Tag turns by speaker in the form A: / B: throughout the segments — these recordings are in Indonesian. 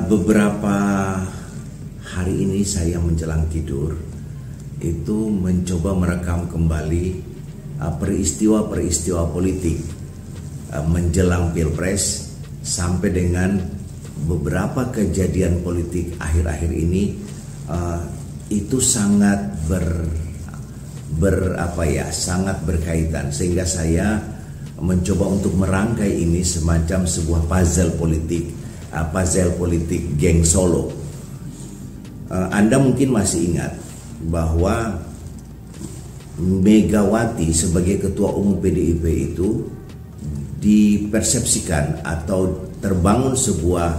A: Beberapa hari ini saya menjelang tidur itu mencoba merekam kembali peristiwa-peristiwa politik menjelang Pilpres sampai dengan beberapa kejadian politik akhir-akhir ini. Itu sangat sangat berkaitan, sehingga saya mencoba untuk merangkai ini semacam sebuah puzzle politik geng Solo. Anda mungkin masih ingat bahwa Megawati sebagai ketua umum PDIP itu dipersepsikan atau terbangun sebuah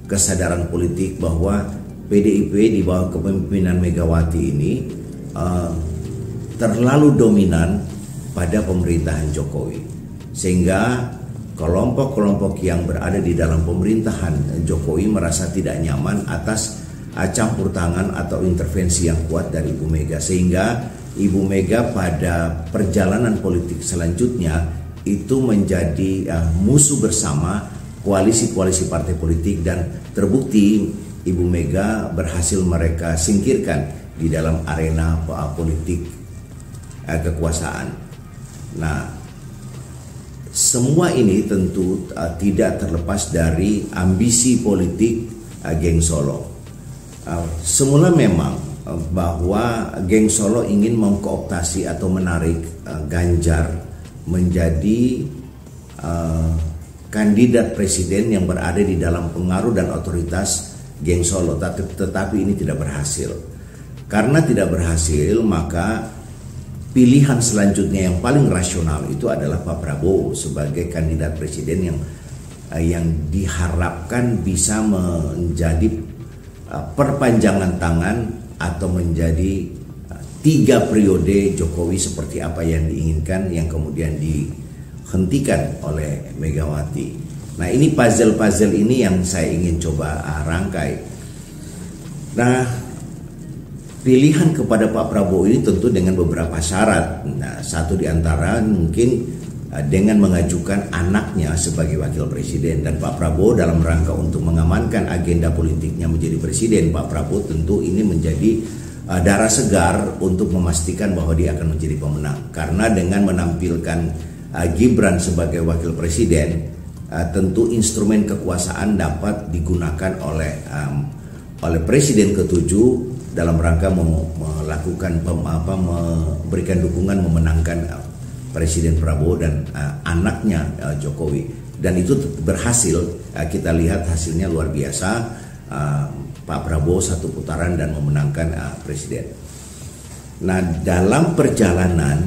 A: kesadaran politik bahwa PDIP di bawah kepemimpinan Megawati ini terlalu dominan pada pemerintahan Jokowi, sehingga kelompok-kelompok yang berada di dalam pemerintahan Jokowi merasa tidak nyaman atas campur tangan atau intervensi yang kuat dari Ibu Mega, sehingga Ibu Mega pada perjalanan politik selanjutnya itu menjadi musuh bersama koalisi-koalisi partai politik, dan terbukti Ibu Mega berhasil mereka singkirkan di dalam arena politik kekuasaan. Nah, semua ini tentu tidak terlepas dari ambisi politik geng Solo. Semula memang bahwa geng Solo ingin mengkooptasi atau menarik Ganjar menjadi kandidat presiden yang berada di dalam pengaruh dan otoritas geng Solo, tetapi ini tidak berhasil. Karena tidak berhasil, maka pilihan selanjutnya yang paling rasional itu adalah Pak Prabowo sebagai kandidat presiden yang diharapkan bisa menjadi perpanjangan tangan atau menjadi 3 periode Jokowi seperti apa yang diinginkan, yang kemudian dihentikan oleh Megawati. Nah, ini puzzle ini yang saya ingin coba rangkai. Nah, pilihan kepada Pak Prabowo ini tentu dengan beberapa syarat. Nah, satu di antara mungkin dengan mengajukan anaknya sebagai wakil presiden, dan Pak Prabowo dalam rangka untuk mengamankan agenda politiknya menjadi presiden, Pak Prabowo tentu ini menjadi darah segar untuk memastikan bahwa dia akan menjadi pemenang. Karena dengan menampilkan Gibran sebagai wakil presiden, tentu instrumen kekuasaan dapat digunakan oleh presiden ke-7 dalam rangka melakukan memberikan dukungan memenangkan Presiden Prabowo dan anaknya Jokowi, dan itu berhasil. Kita lihat hasilnya luar biasa. Pak Prabowo 1 putaran dan memenangkan presiden. Nah, dalam perjalanan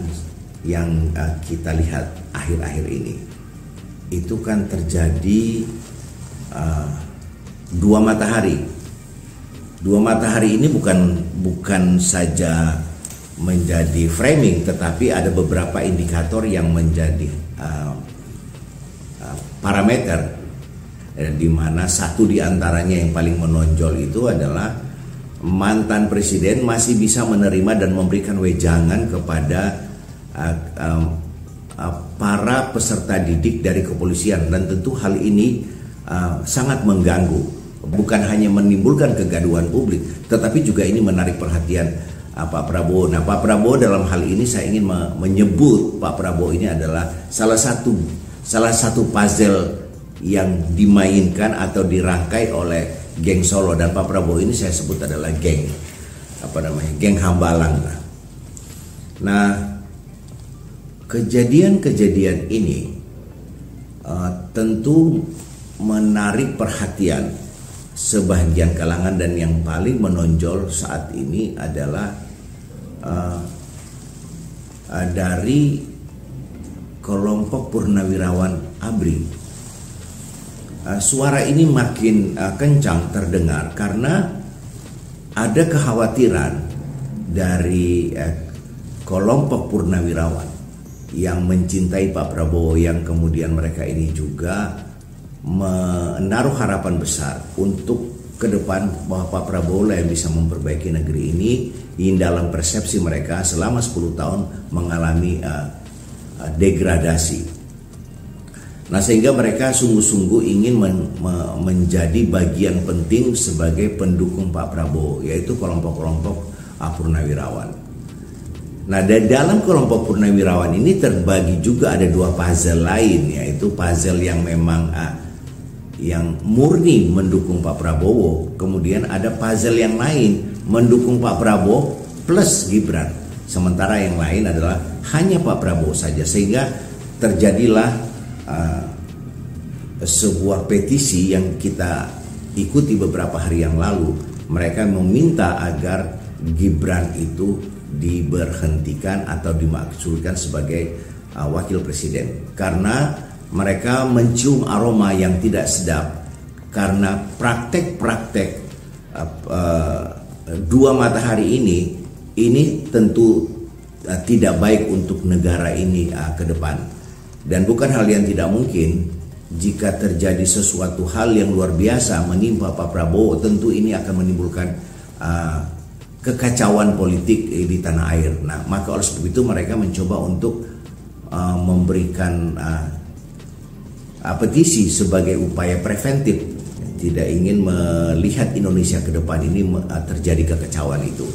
A: yang kita lihat akhir-akhir ini itu kan terjadi 2 matahari. 2 matahari ini bukan saja menjadi framing, tetapi ada beberapa indikator yang menjadi parameter, di mana satu di antaranya yang paling menonjol itu adalah mantan presiden masih bisa menerima dan memberikan wejangan kepada para peserta didik dari kepolisian, dan tentu hal ini sangat mengganggu. Bukan hanya menimbulkan kegaduhan publik, tetapi juga ini menarik perhatian Pak Prabowo. Nah, Pak Prabowo dalam hal ini saya ingin menyebut Pak Prabowo ini adalah salah satu puzzle yang dimainkan atau dirangkai oleh geng Solo, dan Pak Prabowo ini saya sebut adalah geng Hambalang. Nah, kejadian-kejadian ini tentu menarik perhatian sebagian kalangan, dan yang paling menonjol saat ini adalah dari kelompok Purnawirawan ABRI. Suara ini makin kencang terdengar karena ada kekhawatiran dari kelompok Purnawirawan yang mencintai Pak Prabowo, yang kemudian mereka ini juga menaruh harapan besar untuk ke depan bahwa Pak Prabowo lah yang bisa memperbaiki negeri ini yang dalam persepsi mereka selama 10 tahun mengalami degradasi. Nah, sehingga mereka sungguh-sungguh ingin menjadi bagian penting sebagai pendukung Pak Prabowo, yaitu kelompok-kelompok purnawirawan. Nah, dalam kelompok purnawirawan ini terbagi juga ada dua puzzle lain, yaitu puzzle yang memang yang murni mendukung Pak Prabowo, kemudian ada puzzle yang lain mendukung Pak Prabowo plus Gibran. Sementara yang lain adalah hanya Pak Prabowo saja, sehingga terjadilah sebuah petisi yang kita ikuti beberapa hari yang lalu. Mereka meminta agar Gibran itu diberhentikan atau dimakzulkan sebagai wakil presiden, karena mereka mencium aroma yang tidak sedap, karena praktek-praktek dua matahari ini tentu tidak baik untuk negara ini ke depan. Dan bukan hal yang tidak mungkin jika terjadi sesuatu hal yang luar biasa menimpa Pak Prabowo, tentu ini akan menimbulkan kekacauan politik di tanah air. Nah, maka oleh sebab itu mereka mencoba untuk memberikan petisi sebagai upaya preventif, tidak ingin melihat Indonesia ke depan ini terjadi kekacauan itu.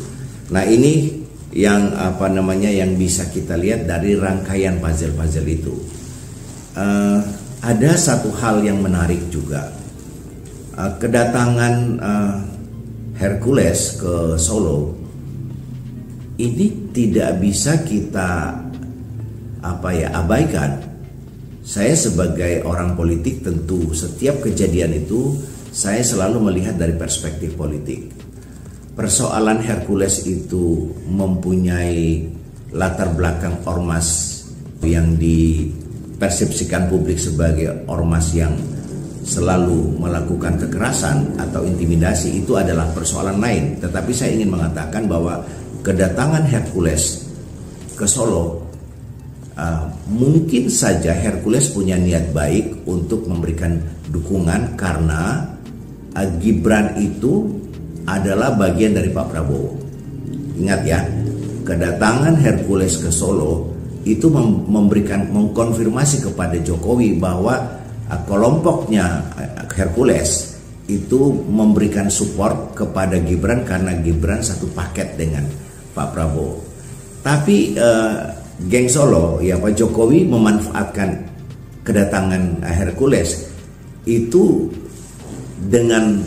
A: Nah, ini yang yang bisa kita lihat dari rangkaian puzzle-puzzle itu. Ada satu hal yang menarik juga, kedatangan Hercules ke Solo ini tidak bisa kita abaikan. Saya sebagai orang politik tentu setiap kejadian itu saya selalu melihat dari perspektif politik. Persoalan Hercules itu mempunyai latar belakang ormas yang dipersepsikan publik sebagai ormas yang selalu melakukan kekerasan atau intimidasi, itu adalah persoalan lain. Tetapi saya ingin mengatakan bahwa kedatangan Hercules ke Solo, mungkin saja Hercules punya niat baik untuk memberikan dukungan, karena Gibran itu adalah bagian dari Pak Prabowo. Ingat ya, kedatangan Hercules ke Solo itu mengkonfirmasi kepada Jokowi bahwa kelompoknya Hercules itu memberikan support kepada Gibran, karena Gibran satu paket dengan Pak Prabowo. Tapi geng Solo, ya, Pak Jokowi memanfaatkan kedatangan Hercules itu dengan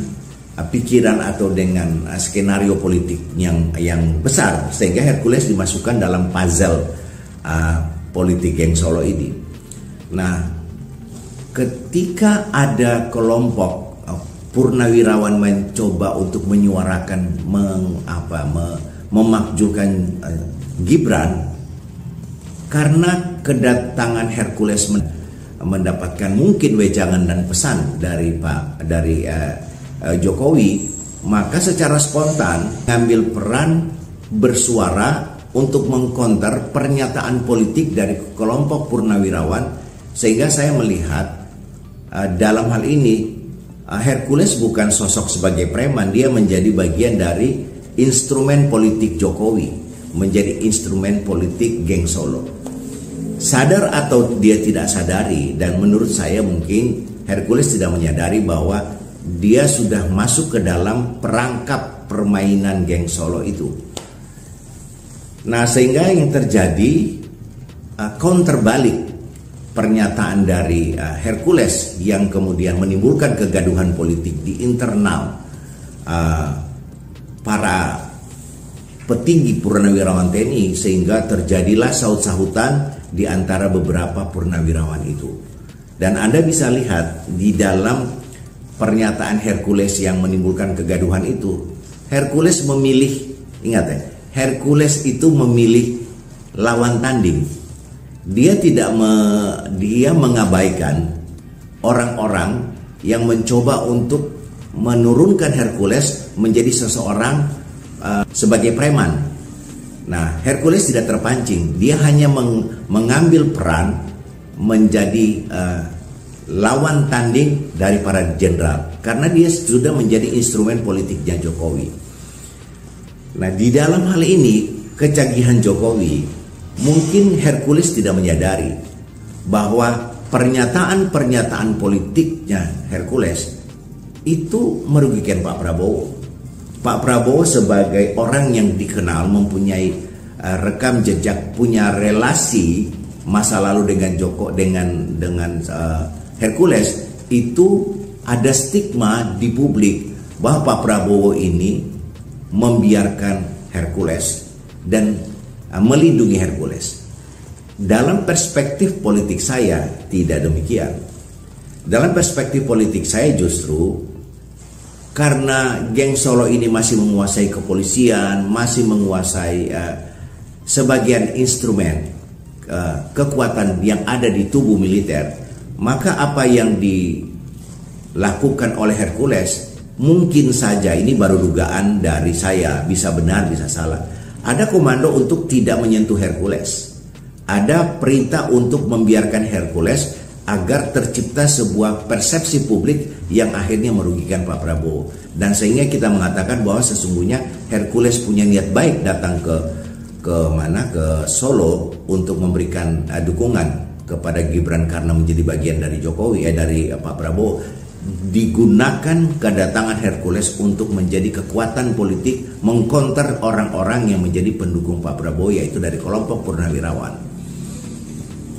A: pikiran atau dengan skenario politik yang besar, sehingga Hercules dimasukkan dalam puzzle politik geng Solo ini. Nah, ketika ada kelompok purnawirawan mencoba untuk menyuarakan memakzulkan Gibran, karena kedatangan Hercules mendapatkan mungkin wejangan dan pesan dari Jokowi, maka secara spontan ngambil peran bersuara untuk mengkonter pernyataan politik dari kelompok purnawirawan, sehingga saya melihat dalam hal ini Hercules bukan sosok sebagai preman, dia menjadi bagian dari instrumen politik Jokowi, menjadi instrumen politik geng Solo. Sadar atau dia tidak sadari, dan menurut saya mungkin Hercules tidak menyadari bahwa dia sudah masuk ke dalam perangkap permainan geng Solo itu. Nah, sehingga yang terjadi counter balik pernyataan dari Hercules yang kemudian menimbulkan kegaduhan politik di internal para petinggi purnawirawan TNI, sehingga terjadilah saut-sautan di antara beberapa purnawirawan itu. Dan Anda bisa lihat di dalam pernyataan Hercules yang menimbulkan kegaduhan itu, Hercules memilih, ingat ya, Hercules itu memilih lawan tanding. Dia dia mengabaikan orang-orang yang mencoba untuk menurunkan Hercules menjadi seseorang sebagai preman. Nah, Hercules tidak terpancing, dia hanya mengambil peran menjadi lawan tanding dari para jenderal, karena dia sudah menjadi instrumen politiknya Jokowi. Nah, di dalam hal ini kecanggihan Jokowi, mungkin Hercules tidak menyadari bahwa pernyataan-pernyataan politiknya Hercules itu merugikan Pak Prabowo. Pak Prabowo sebagai orang yang dikenal mempunyai rekam jejak, punya relasi masa lalu dengan Hercules, itu ada stigma di publik bahwa Pak Prabowo ini membiarkan Hercules dan melindungi Hercules. Dalam perspektif politik saya tidak demikian. Dalam perspektif politik saya justru karena geng Solo ini masih menguasai kepolisian, masih menguasai sebagian instrumen kekuatan yang ada di tubuh militer, maka apa yang dilakukan oleh Hercules mungkin saja, ini baru dugaan dari saya, bisa benar bisa salah, ada komando untuk tidak menyentuh Hercules. Ada perintah untuk membiarkan Hercules agar tercipta sebuah persepsi publik yang akhirnya merugikan Pak Prabowo. Dan sehingga kita mengatakan bahwa sesungguhnya Hercules punya niat baik datang ke Solo untuk memberikan dukungan kepada Gibran karena menjadi bagian dari Jokowi, dari Pak Prabowo. Digunakan kedatangan Hercules untuk menjadi kekuatan politik mengkonter orang-orang yang menjadi pendukung Pak Prabowo, yaitu dari kelompok Purnawirawan.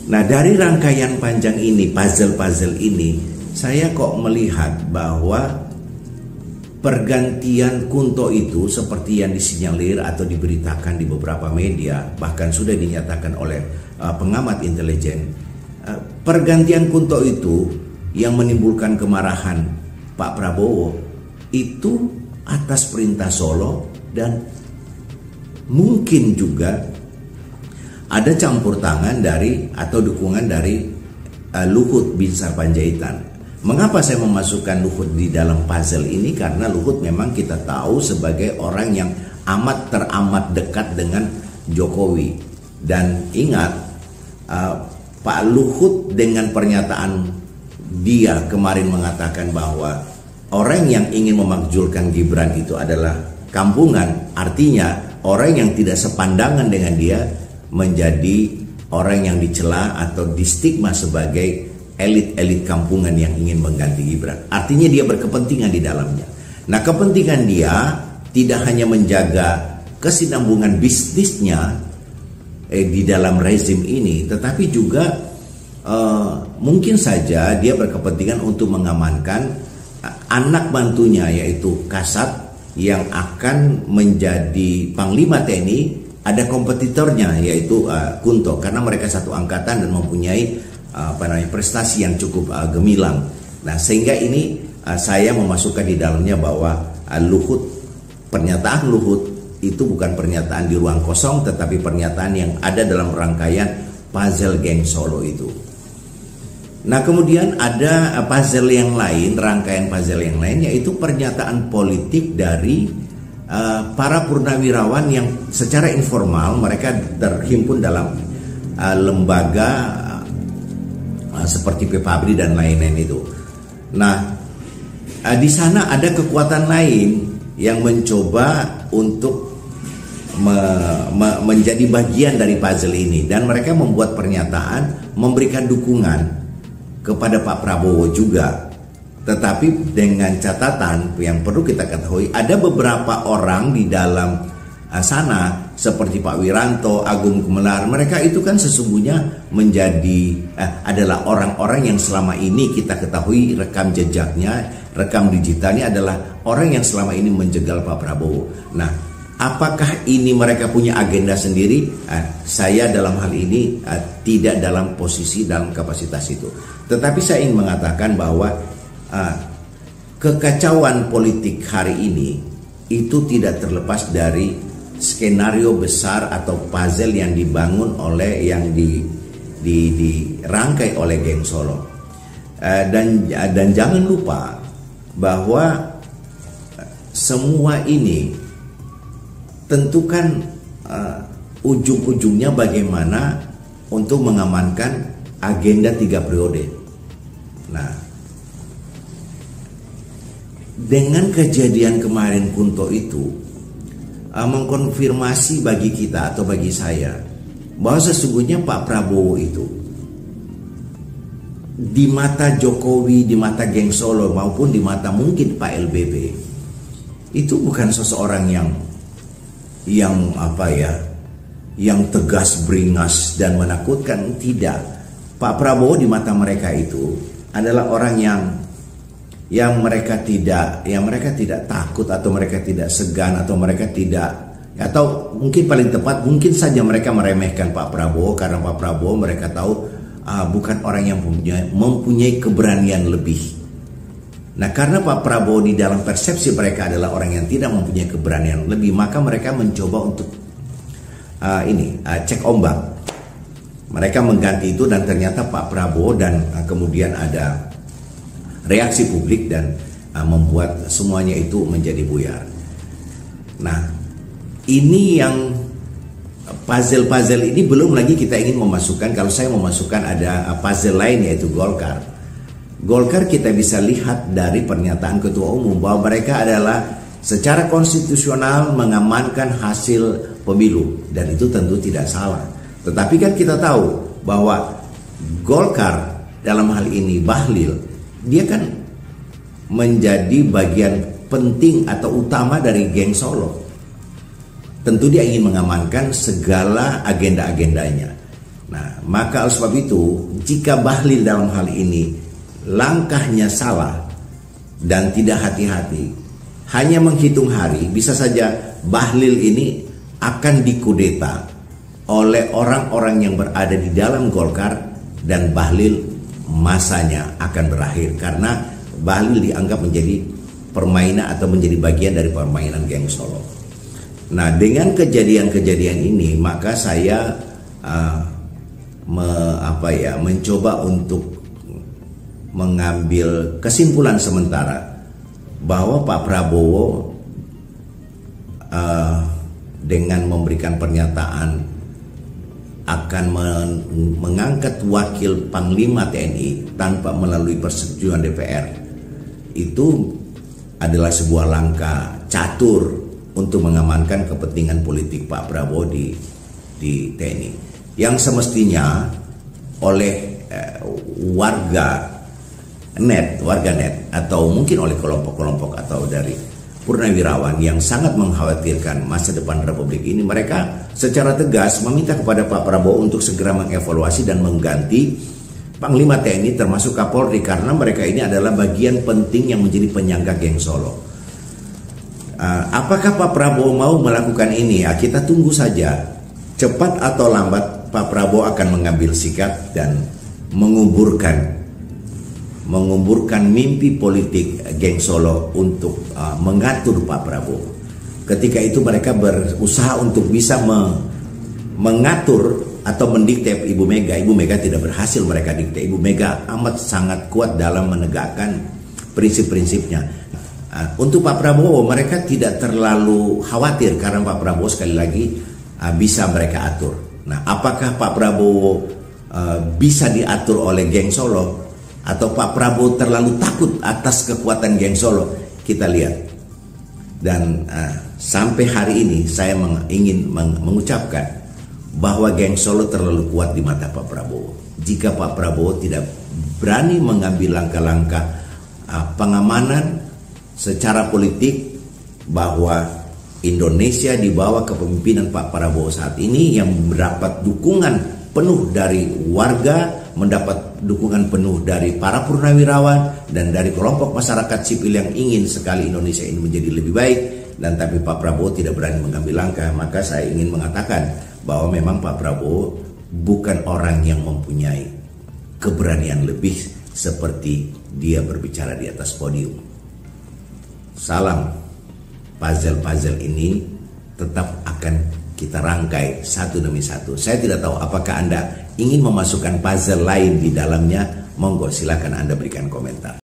A: Nah, dari rangkaian panjang ini, puzzle-puzzle ini, saya kok melihat bahwa pergantian Kunto itu seperti yang disinyalir atau diberitakan di beberapa media, bahkan sudah dinyatakan oleh pengamat intelijen. Pergantian Kunto itu yang menimbulkan kemarahan Pak Prabowo itu atas perintah Solo, dan mungkin juga ada campur tangan dari atau dukungan dari Luhut Binsar Panjaitan. Mengapa saya memasukkan Luhut di dalam puzzle ini? Karena Luhut memang kita tahu sebagai orang yang teramat dekat dengan Jokowi. Dan ingat, Pak Luhut dengan pernyataan dia kemarin mengatakan bahwa orang yang ingin memakzulkan Gibran itu adalah kampungan, artinya orang yang tidak sepandangan dengan dia menjadi orang yang dicela atau distigma sebagai elit-elit kampungan yang ingin mengganti Gibran. Artinya dia berkepentingan di dalamnya. Nah, kepentingan dia tidak hanya menjaga kesinambungan bisnisnya di dalam rezim ini, tetapi juga mungkin saja dia berkepentingan untuk mengamankan anak bantunya, yaitu Kasat, yang akan menjadi Panglima TNI. Ada kompetitornya, yaitu Kunto, karena mereka satu angkatan dan mempunyai prestasi yang cukup gemilang. Nah, sehingga ini saya memasukkan di dalamnya bahwa pernyataan Luhut itu bukan pernyataan di ruang kosong, tetapi pernyataan yang ada dalam rangkaian puzzle geng Solo itu. Nah, kemudian ada puzzle yang lain, rangkaian puzzle yang lain, yaitu pernyataan politik dari para purnawirawan yang secara informal mereka terhimpun dalam lembaga seperti PPABRI dan lain-lain itu. Nah, di sana ada kekuatan lain yang mencoba untuk menjadi bagian dari puzzle ini, dan mereka membuat pernyataan memberikan dukungan kepada Pak Prabowo juga. Tetapi dengan catatan yang perlu kita ketahui, ada beberapa orang di dalam sana seperti Pak Wiranto, Agung Gumelar, mereka itu kan sesungguhnya menjadi adalah orang-orang yang selama ini kita ketahui rekam jejaknya, rekam digitalnya adalah orang yang selama ini menjegal Pak Prabowo. Nah, apakah ini mereka punya agenda sendiri? Saya dalam hal ini tidak dalam posisi, dalam kapasitas itu. Tetapi saya ingin mengatakan bahwa kekacauan politik hari ini itu tidak terlepas dari skenario besar atau puzzle yang dibangun oleh yang dirangkai oleh geng Solo. Dan jangan lupa bahwa semua ini tentukan ujung-ujungnya bagaimana untuk mengamankan agenda 3 periode. Nah, dengan kejadian kemarin Kunto itu mengkonfirmasi bagi kita atau bagi saya bahwa sesungguhnya Pak Prabowo itu di mata Jokowi, di mata geng Solo maupun di mata mungkin Pak LBB, itu bukan seseorang yang tegas, beringas dan menakutkan. Tidak. Pak Prabowo di mata mereka itu adalah orang yang mereka tidak takut, atau mereka tidak segan, atau mereka tidak, atau mungkin paling tepat mungkin saja mereka meremehkan Pak Prabowo karena Pak Prabowo mereka tahu bukan orang yang mempunyai keberanian lebih. Nah, karena Pak Prabowo di dalam persepsi mereka adalah orang yang tidak mempunyai keberanian lebih, maka mereka mencoba untuk cek ombak. Mereka mengganti itu, dan ternyata Pak Prabowo dan kemudian ada reaksi publik dan membuat semuanya itu menjadi buyar. Nah, ini yang puzzle ini belum lagi kita ingin memasukkan, kalau saya memasukkan ada puzzle lain yaitu Golkar. Golkar kita bisa lihat dari pernyataan Ketua Umum bahwa mereka adalah secara konstitusional mengamankan hasil pemilu, dan itu tentu tidak salah. Tetapi kan kita tahu bahwa Golkar dalam hal ini Bahlil, dia kan menjadi bagian penting atau utama dari geng Solo. Tentu dia ingin mengamankan segala agenda-agendanya. Nah, maka oleh sebab itu, jika Bahlil dalam hal ini langkahnya salah dan tidak hati-hati, hanya menghitung hari, bisa saja Bahlil ini akan dikudeta oleh orang-orang yang berada di dalam Golkar, dan Bahlil masanya akan berakhir karena Bahlil dianggap menjadi permainan atau menjadi bagian dari permainan geng Solo. Nah, dengan kejadian-kejadian ini, maka saya mencoba untuk mengambil kesimpulan sementara bahwa Pak Prabowo dengan memberikan pernyataan akan mengangkat wakil Panglima TNI tanpa melalui persetujuan DPR, itu adalah sebuah langkah catur untuk mengamankan kepentingan politik Pak Prabowo di TNI, yang semestinya oleh warga net atau mungkin oleh kelompok-kelompok atau dari purnawirawan yang sangat mengkhawatirkan masa depan Republik ini, mereka secara tegas meminta kepada Pak Prabowo untuk segera mengevaluasi dan mengganti Panglima TNI termasuk Kapolri, karena mereka ini adalah bagian penting yang menjadi penyangga geng Solo. Apakah Pak Prabowo mau melakukan ini? Ya, kita tunggu saja. Cepat atau lambat Pak Prabowo akan mengambil sikap dan menguburkan mimpi politik geng Solo untuk mengatur Pak Prabowo. Ketika itu mereka berusaha untuk bisa mengatur atau mendikte Ibu Mega. Ibu Mega tidak berhasil mereka dikte. Ibu Mega amat sangat kuat dalam menegakkan prinsip-prinsipnya. Untuk Pak Prabowo mereka tidak terlalu khawatir karena Pak Prabowo sekali lagi bisa mereka atur. Nah, apakah Pak Prabowo bisa diatur oleh geng Solo, atau Pak Prabowo terlalu takut atas kekuatan geng Solo? Kita lihat. Dan sampai hari ini saya ingin mengucapkan bahwa geng Solo terlalu kuat di mata Pak Prabowo. Jika Pak Prabowo tidak berani mengambil langkah-langkah pengamanan secara politik, bahwa Indonesia di bawah kepemimpinan Pak Prabowo saat ini yang mendapat dukungan penuh dari warga, mendapat dukungan penuh dari para purnawirawan dan dari kelompok masyarakat sipil yang ingin sekali Indonesia ini menjadi lebih baik, dan tapi Pak Prabowo tidak berani mengambil langkah, maka saya ingin mengatakan bahwa memang Pak Prabowo bukan orang yang mempunyai keberanian lebih seperti dia berbicara di atas podium. Salam, puzzle-puzzle ini tetap akan kita rangkai satu demi satu. Saya tidak tahu apakah Anda ingin memasukkan puzzle lain di dalamnya. Monggo silakan Anda berikan komentar.